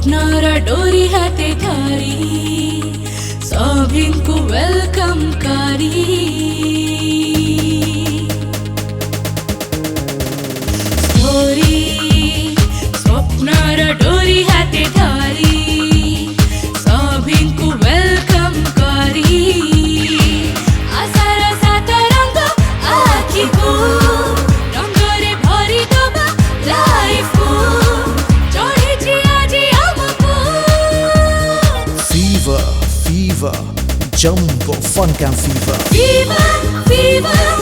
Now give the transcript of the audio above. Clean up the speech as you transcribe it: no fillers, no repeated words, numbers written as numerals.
स्वप्न र डोरी हाते धरी सभिनको वेलकम करी छोरी स्वप्न र डोरी हाते धरी सभिनको वेलकम करी आशा र सात रंग आँखीको रंगरे भरिको बा लाइफको चढेछि आज आमाको Fever, fever, jumbo fun camp fever. Fever, fever